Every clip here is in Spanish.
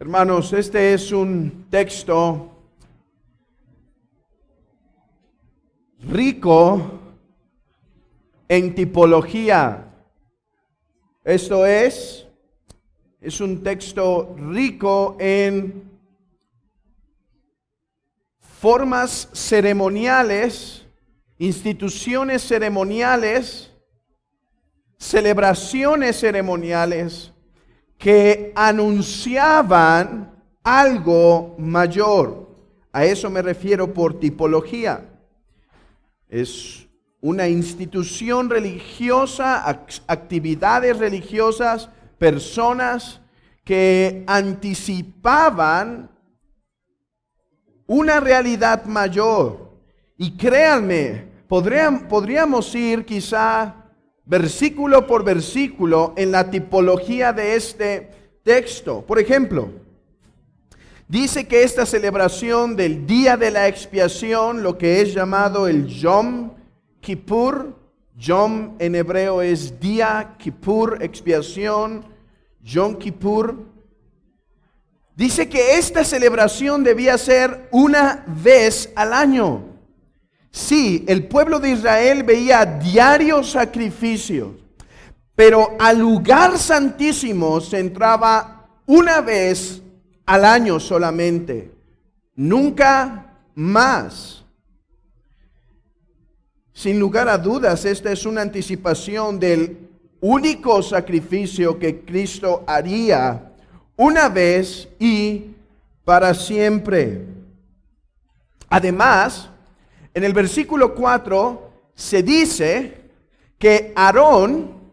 Hermanos, este es un texto rico en tipología. Esto es un texto rico en formas ceremoniales, instituciones ceremoniales, celebraciones ceremoniales que anunciaban algo mayor. A eso me refiero por tipología. Es una institución religiosa, actividades religiosas, personas que anticipaban una realidad mayor. Y créanme, podríamos ir quizá versículo por versículo en la tipología de este texto. Por ejemplo, dice que esta celebración del día de la expiación, lo que es llamado el Yom Kippur, Yom en hebreo es día, Kippur, expiación, Yom Kippur. Dice que esta celebración debía ser una vez al año. Sí, el pueblo de Israel veía diarios sacrificios, pero al lugar santísimo se entraba una vez al año solamente, nunca más. Sin lugar a dudas, esta es una anticipación del único sacrificio que Cristo haría una vez y para siempre. Además, en el versículo 4 se dice que Aarón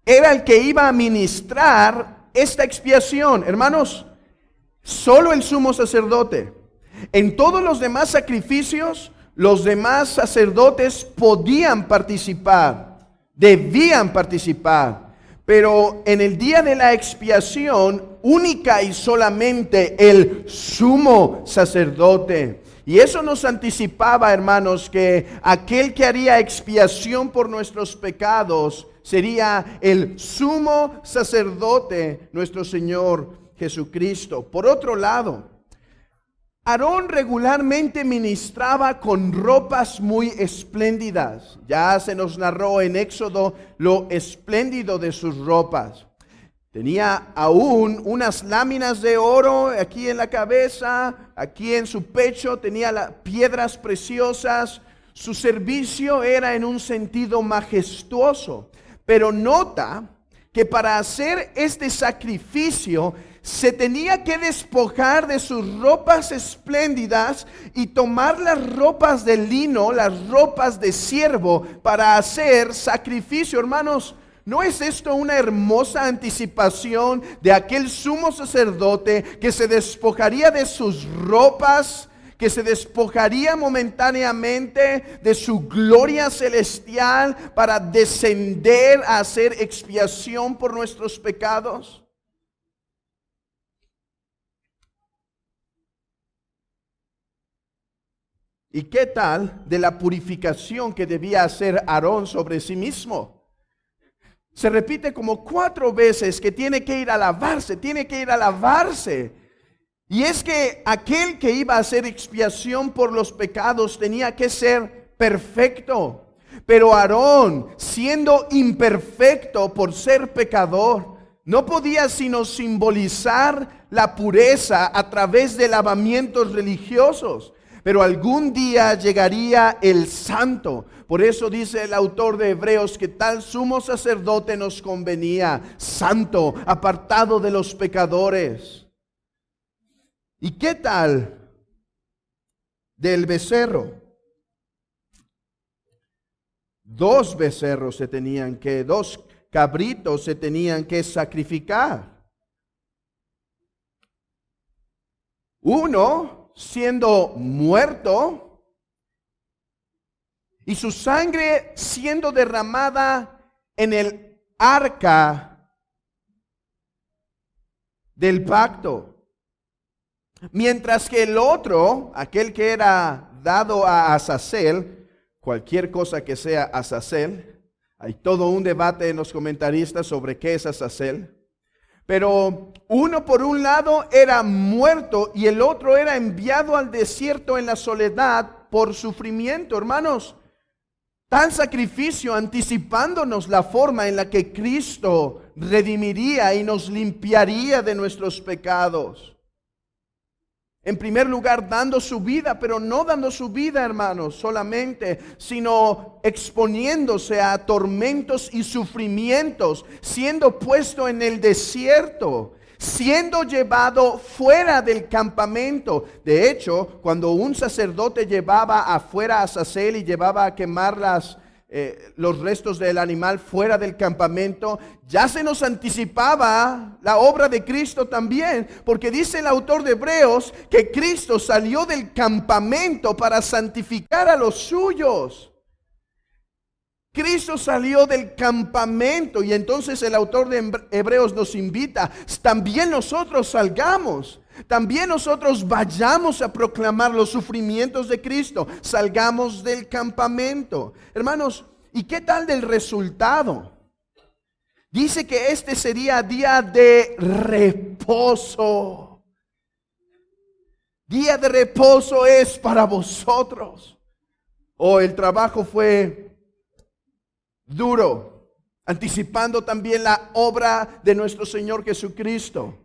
era el que iba a ministrar esta expiación. Hermanos, solo el sumo sacerdote. En todos los demás sacrificios, los demás sacerdotes podían participar, debían participar. Pero en el día de la expiación, única y solamente el sumo sacerdote. Y eso nos anticipaba, hermanos, que aquel que haría expiación por nuestros pecados sería el sumo sacerdote, nuestro Señor Jesucristo. Por otro lado, Aarón regularmente ministraba con ropas muy espléndidas. Ya se nos narró en Éxodo lo espléndido de sus ropas. Tenía aún unas láminas de oro aquí en la cabeza, aquí en su pecho, tenía piedras preciosas. Su servicio era en un sentido majestuoso. Pero nota que para hacer este sacrificio se tenía que despojar de sus ropas espléndidas y tomar las ropas de lino, las ropas de siervo para hacer sacrificio. Hermanos, ¿no es esto una hermosa anticipación de aquel sumo sacerdote que se despojaría de sus ropas, que se despojaría momentáneamente de su gloria celestial para descender a hacer expiación por nuestros pecados? ¿Y qué tal de la purificación que debía hacer Aarón sobre sí mismo? Se repite como 4 veces que tiene que ir a lavarse, tiene que ir a lavarse. Y es que aquel que iba a hacer expiación por los pecados tenía que ser perfecto. Pero Aarón, siendo imperfecto por ser pecador, no podía sino simbolizar la pureza a través de lavamientos religiosos. Pero algún día llegaría el santo. Por eso dice el autor de Hebreos que tal sumo sacerdote nos convenía, santo, apartado de los pecadores. ¿Y qué tal del becerro? 2 becerros se tenían que, 2 cabritos se tenían que sacrificar. Uno siendo muerto y su sangre siendo derramada en el arca del pacto. Mientras que el otro, aquel que era dado a Azazel, cualquier cosa que sea Azazel, hay todo un debate en los comentaristas sobre qué es Azazel, Pero uno por un lado era muerto y el otro era enviado al desierto en la soledad por sufrimiento. Hermanos, tal sacrificio anticipándonos la forma en la que Cristo redimiría y nos limpiaría de nuestros pecados. En primer lugar, dando su vida, pero no dando su vida, hermanos, solamente, sino exponiéndose a tormentos y sufrimientos, siendo puesto en el desierto, siendo llevado fuera del campamento. De hecho, cuando un sacerdote llevaba afuera a Azazel y llevaba a quemar los restos del animal fuera del campamento, ya se nos anticipaba la obra de Cristo también, porque dice el autor de Hebreos que Cristo salió del campamento para santificar a los suyos. Cristo salió del campamento y entonces el autor de Hebreos nos invita, también nosotros salgamos. También nosotros vayamos a proclamar los sufrimientos de Cristo. Salgamos del campamento. Hermanos, ¿y qué tal del resultado? Dice que este sería día de reposo. Día de reposo es para vosotros. El trabajo fue duro, anticipando también la obra de nuestro Señor Jesucristo.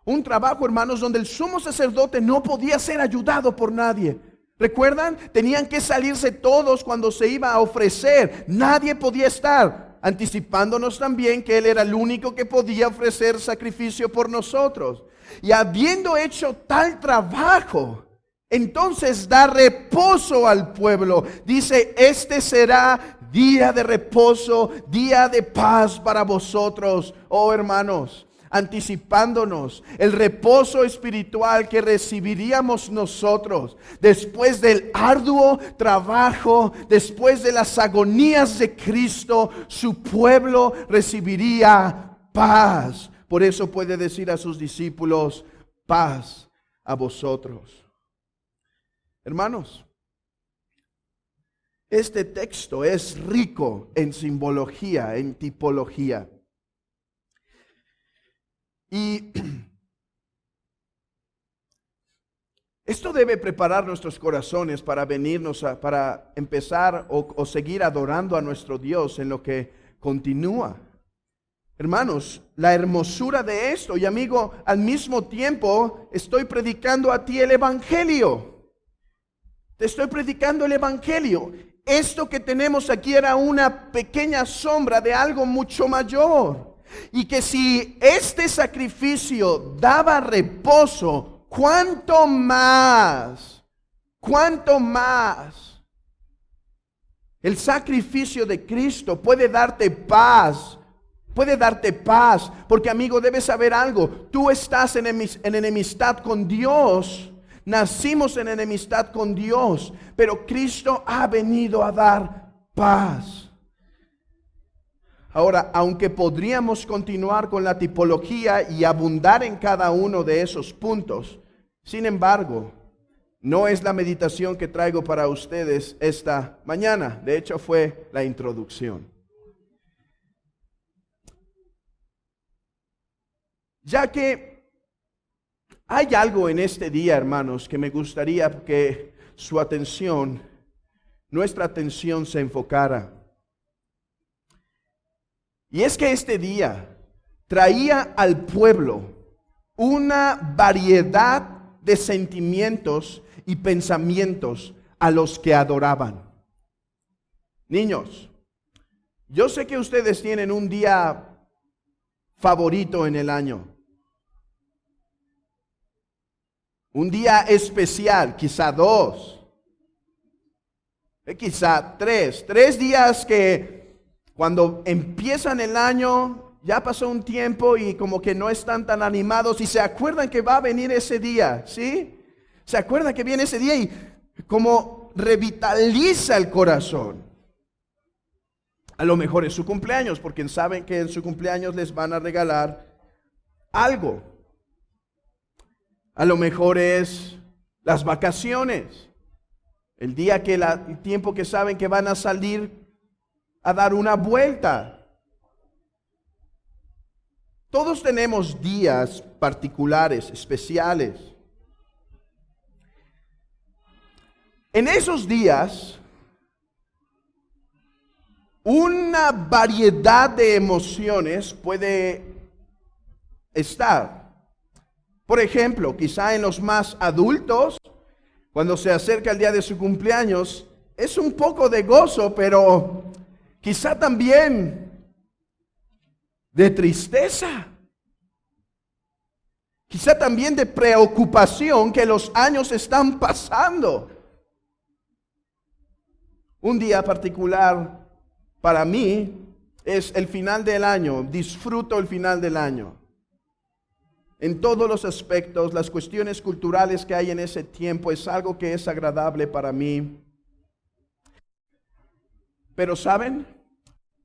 Un trabajo, hermanos, donde el sumo sacerdote no podía ser ayudado por nadie. ¿Recuerdan? Tenían que salirse todos cuando se iba a ofrecer. Nadie podía estar, anticipándonos también que Él era el único que podía ofrecer sacrificio por nosotros. Y habiendo hecho tal trabajo, entonces da reposo al pueblo. Dice, este será día de reposo, día de paz para vosotros, oh hermanos. Anticipándonos el reposo espiritual que recibiríamos nosotros después del arduo trabajo, después de las agonías de Cristo, su pueblo recibiría paz. Por eso puede decir a sus discípulos, paz a vosotros. Hermanos, este texto es rico en simbología, en tipología. Y esto debe preparar nuestros corazones para para empezar o seguir adorando a nuestro Dios en lo que continúa. Hermanos, la hermosura de esto, y amigo, al mismo tiempo estoy predicando a ti el Evangelio. Te estoy predicando el Evangelio. Esto que tenemos aquí era una pequeña sombra de algo mucho mayor. Y que si este sacrificio daba reposo, ¿cuánto más el sacrificio de Cristo puede darte paz? Puede darte paz, porque amigo, debes saber algo. Tú estás en enemistad con Dios. Nacimos en enemistad con Dios, pero Cristo ha venido a dar paz. Ahora, aunque podríamos continuar con la tipología y abundar en cada uno de esos puntos, sin embargo, no es la meditación que traigo para ustedes esta mañana. De hecho, fue la introducción. Ya que hay algo en este día, hermanos, que me gustaría que nuestra atención se enfocara. Y es que este día traía al pueblo una variedad de sentimientos y pensamientos a los que adoraban. Niños, yo sé que ustedes tienen un día favorito en el año. Un día especial, quizá 2, quizá 3. 3 días que cuando empiezan el año, ya pasó un tiempo y como que no están tan animados y se acuerdan que va a venir ese día, ¿sí? Se acuerdan que viene ese día y como revitaliza el corazón. A lo mejor es su cumpleaños, porque saben que en su cumpleaños les van a regalar algo. A lo mejor es las vacaciones, el tiempo que saben que van a salir a dar una vuelta. Todos tenemos días particulares, especiales. En esos días, una variedad de emociones puede estar. Por ejemplo, quizá en los más adultos, cuando se acerca el día de su cumpleaños, es un poco de gozo, pero quizá también de tristeza. Quizá también de preocupación que los años están pasando. Un día particular para mí es el final del año. Disfruto el final del año. En todos los aspectos, las cuestiones culturales que hay en ese tiempo es algo que es agradable para mí. Pero ¿saben?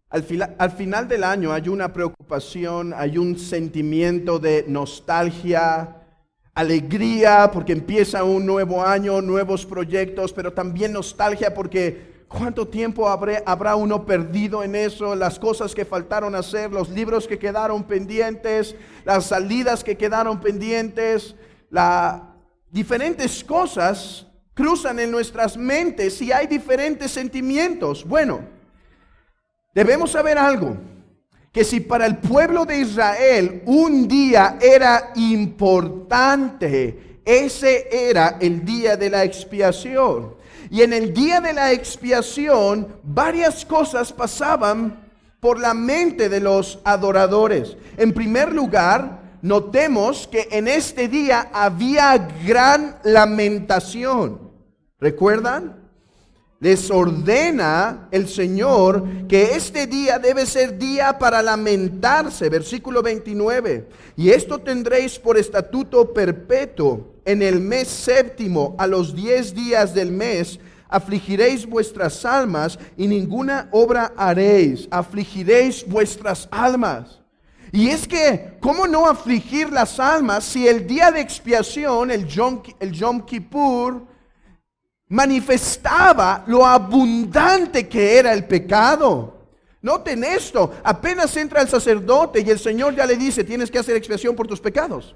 Al final del año hay una preocupación, hay un sentimiento de nostalgia, alegría porque empieza un nuevo año, nuevos proyectos, pero también nostalgia porque ¿cuánto tiempo habrá uno perdido en eso? Las cosas que faltaron hacer, los libros que quedaron pendientes, las salidas que quedaron pendientes, diferentes cosas cruzan en nuestras mentes y hay diferentes sentimientos. Bueno, debemos saber algo, que si para el pueblo de Israel un día era importante, ese era el día de la expiación. Y en el día de la expiación, varias cosas pasaban por la mente de los adoradores. En primer lugar, notemos que en este día había gran lamentación. ¿Recuerdan? Les ordena el Señor que este día debe ser día para lamentarse. Versículo 29. Y esto tendréis por estatuto perpetuo. En el mes séptimo, a los 10 días del mes, afligiréis vuestras almas y ninguna obra haréis. Afligiréis vuestras almas. Y es que, ¿cómo no afligir las almas si el día de expiación, el Yom Kippur, manifestaba lo abundante que era el pecado? Noten esto, apenas entra el sacerdote y el Señor ya le dice, tienes que hacer expiación por tus pecados.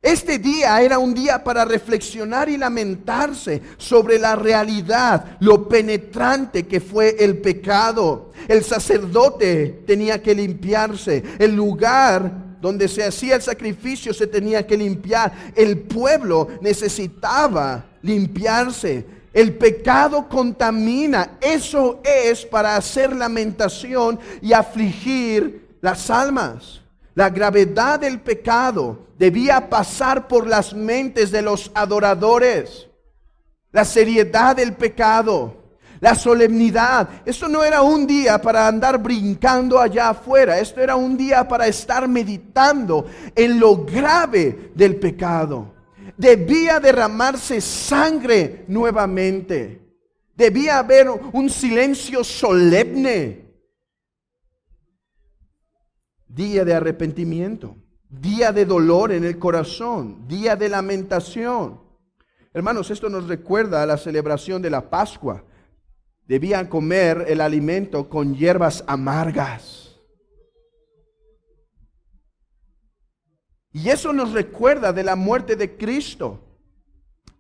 Este día era un día para reflexionar y lamentarse sobre la realidad, lo penetrante que fue el pecado. El sacerdote tenía que limpiarse, el lugar donde se hacía el sacrificio se tenía que limpiar, el pueblo necesitaba limpiarse. El pecado contamina, eso es para hacer lamentación y afligir las almas. La gravedad del pecado debía pasar por las mentes de los adoradores. La seriedad del pecado, la solemnidad. Esto no era un día para andar brincando allá afuera. Esto era un día para estar meditando en lo grave del pecado. Debía derramarse sangre nuevamente. Debía haber un silencio solemne. Día de arrepentimiento, día de dolor en el corazón, día de lamentación. Hermanos, esto nos recuerda a la celebración de la Pascua. Debían comer el alimento con hierbas amargas. Y eso nos recuerda de la muerte de Cristo.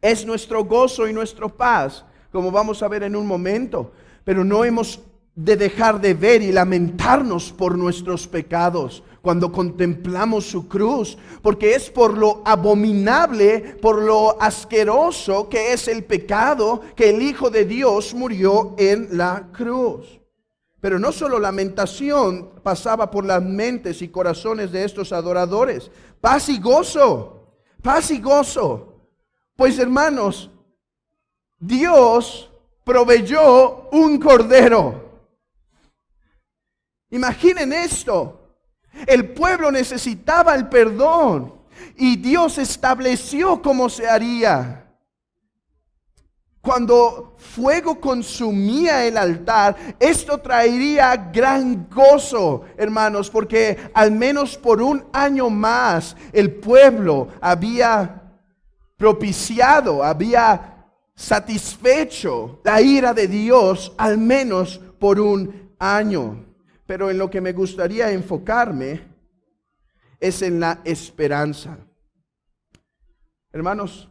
Es nuestro gozo y nuestra paz, como vamos a ver en un momento. Pero no hemos de dejar de ver y lamentarnos por nuestros pecados cuando contemplamos su cruz, porque es por lo abominable, por lo asqueroso que es el pecado, que el Hijo de Dios murió en la cruz. Pero no solo lamentación pasaba por las mentes y corazones de estos adoradores, paz y gozo, paz y gozo. Pues hermanos, Dios proveyó un cordero. Imaginen esto. El pueblo necesitaba el perdón y Dios estableció cómo se haría. Cuando fuego consumía el altar, esto traería gran gozo, hermanos, porque al menos por un año más el pueblo había propiciado, había satisfecho la ira de Dios, al menos por un año. Pero en lo que me gustaría enfocarme es en la esperanza. Hermanos,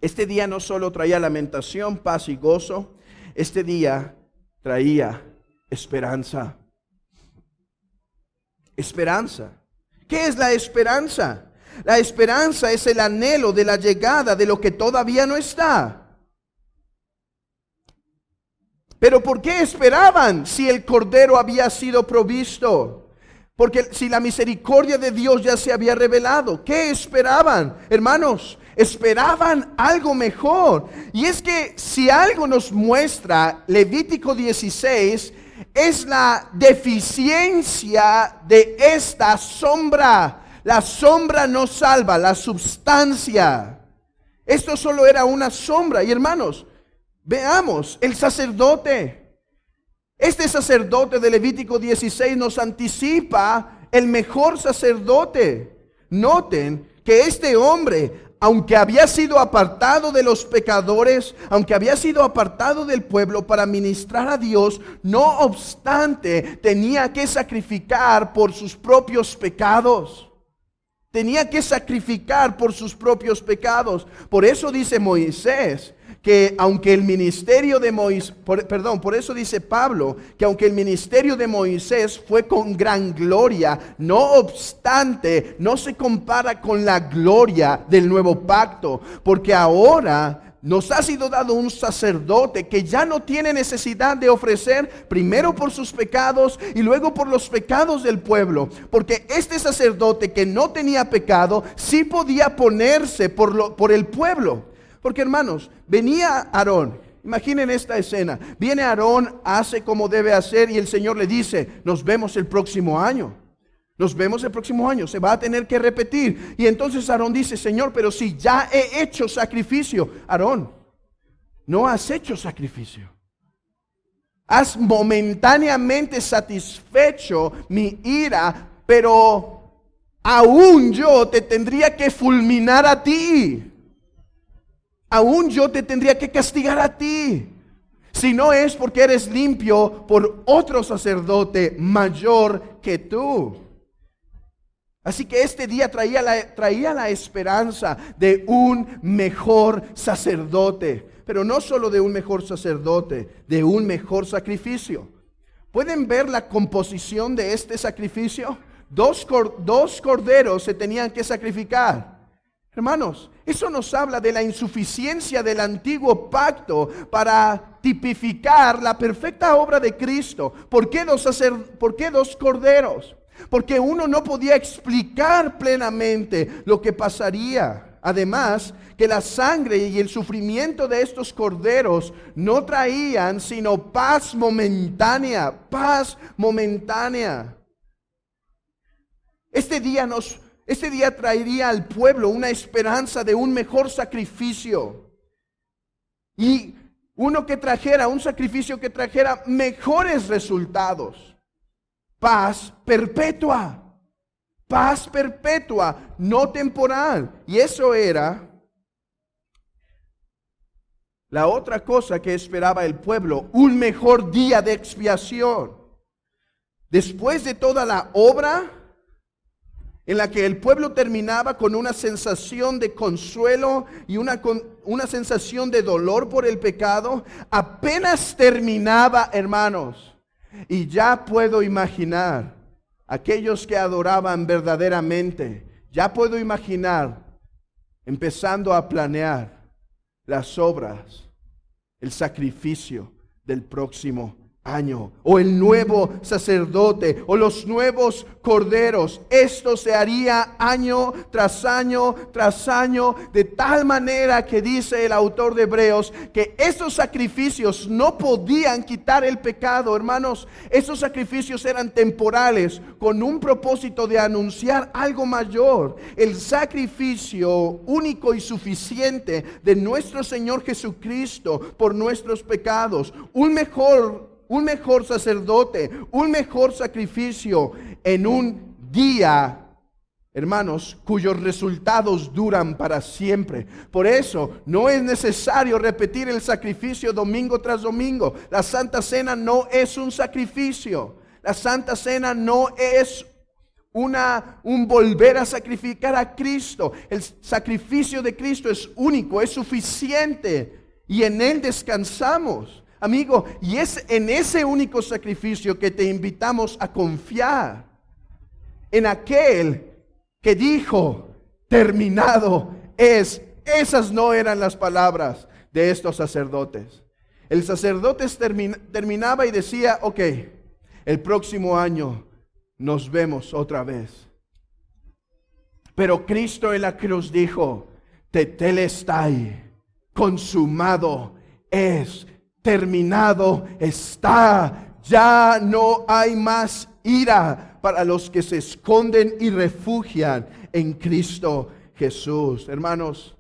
este día no solo traía lamentación, paz y gozo, este día traía esperanza. Esperanza. ¿Qué es la esperanza? La esperanza es el anhelo de la llegada de lo que todavía no está. Pero ¿por qué esperaban si el Cordero había sido provisto? Porque si la misericordia de Dios ya se había revelado, ¿qué esperaban? Hermanos, esperaban algo mejor. Y es que si algo nos muestra Levítico 16, es la deficiencia de esta sombra. La sombra no salva, la substancia. Esto solo era una sombra. Y hermanos, veamos, el sacerdote. Este sacerdote de Levítico 16 nos anticipa el mejor sacerdote. Noten que este hombre, aunque había sido apartado de los pecadores, aunque había sido apartado del pueblo para ministrar a Dios, no obstante, tenía que sacrificar por sus propios pecados. Tenía que sacrificar por sus propios pecados. Por eso dice Moisés que aunque el ministerio de Moisés, por eso dice Pablo, que aunque el ministerio de Moisés fue con gran gloria, no obstante, no se compara con la gloria del nuevo pacto, porque ahora nos ha sido dado un sacerdote que ya no tiene necesidad de ofrecer primero por sus pecados y luego por los pecados del pueblo, porque este sacerdote que no tenía pecado sí podía ponerse por el pueblo. Porque hermanos, venía Aarón, imaginen esta escena, viene Aarón, hace como debe hacer y el Señor le dice, nos vemos el próximo año. Nos vemos el próximo año, se va a tener que repetir. Y entonces Aarón dice, Señor, pero si ya he hecho sacrificio. Aarón, no has hecho sacrificio. Has momentáneamente satisfecho mi ira, pero aún yo te tendría que fulminar a ti. Aún yo te tendría que castigar a ti. Si no es porque eres limpio por otro sacerdote mayor que tú. Así que este día traía la esperanza de un mejor sacerdote. Pero no solo de un mejor sacerdote, de un mejor sacrificio. ¿Pueden ver la composición de este sacrificio? Dos corderos se tenían que sacrificar. Hermanos, eso nos habla de la insuficiencia del antiguo pacto para tipificar la perfecta obra de Cristo. ¿Por qué dos corderos? Porque uno no podía explicar plenamente lo que pasaría. Además, que la sangre y el sufrimiento de estos corderos no traían sino paz momentánea, paz momentánea. Este día traería al pueblo una esperanza de un mejor sacrificio. Y un sacrificio que trajera mejores resultados. Paz perpetua, no temporal. Y eso era la otra cosa que esperaba el pueblo, un mejor día de expiación. Después de toda la obra en la que el pueblo terminaba con una sensación de consuelo y una sensación de dolor por el pecado, apenas terminaba, hermanos. Y ya puedo imaginar aquellos que adoraban verdaderamente, ya puedo imaginar empezando a planear las obras, el sacrificio del próximo año, o el nuevo sacerdote, o los nuevos corderos. Esto se haría año tras año tras año, de tal manera que dice el autor de Hebreos que estos sacrificios no podían quitar el pecado. Hermanos, esos sacrificios eran temporales, con un propósito de anunciar algo mayor, el sacrificio único y suficiente de nuestro Señor Jesucristo por nuestros pecados, un mejor sacerdote, un mejor sacrificio en un día, hermanos, cuyos resultados duran para siempre. Por eso no es necesario repetir el sacrificio domingo tras domingo. La Santa Cena no es un sacrificio. La Santa Cena no es un volver a sacrificar a Cristo. El sacrificio de Cristo es único, es suficiente y en Él descansamos. Amigo, y es en ese único sacrificio que te invitamos a confiar. En aquel que dijo, terminado es. Esas no eran las palabras de estos sacerdotes. El sacerdote terminaba y decía, ok, el próximo año nos vemos otra vez. Pero Cristo en la cruz dijo, tetelestai, consumado es, terminado está, ya no hay más ira para los que se esconden y refugian en Cristo Jesús. Hermanos,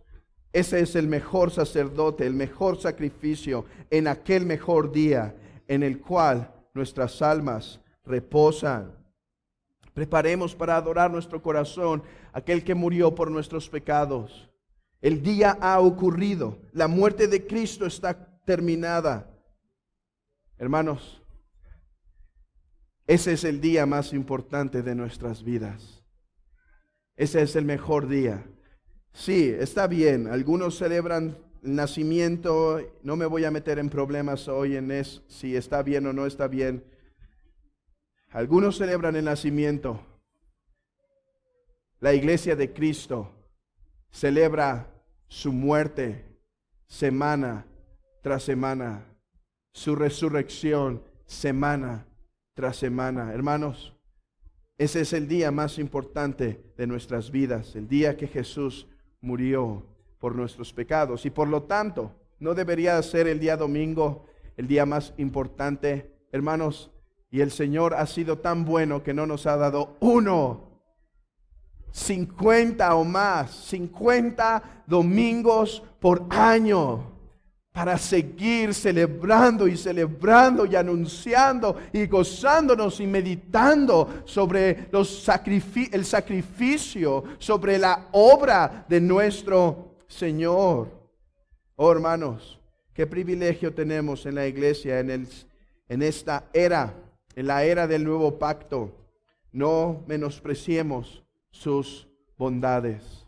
ese es el mejor sacerdote, el mejor sacrificio en aquel mejor día en el cual nuestras almas reposan. Preparemos para adorar nuestro corazón, aquel que murió por nuestros pecados. El día ha ocurrido, la muerte de Cristo está terminada. Hermanos, ese es el día más importante de nuestras vidas. Ese es el mejor día. Sí, está bien, algunos celebran el nacimiento, no me voy a meter en problemas hoy si está bien o no está bien. Algunos celebran el nacimiento. La iglesia de Cristo celebra su muerte semana tras semana, su resurrección semana tras semana. Hermanos, ese es el día más importante de nuestras vidas, el día que Jesús murió por nuestros pecados. Y por lo tanto, no debería ser el día domingo el día más importante, hermanos. Y el Señor ha sido tan bueno que no nos ha dado 50 o más, 50 domingos por año para seguir celebrando y anunciando y gozándonos y meditando sobre el sacrificio, sobre la obra de nuestro Señor. Oh, hermanos, qué privilegio tenemos en la iglesia en esta era, en la era del nuevo pacto. No menospreciemos sus bondades.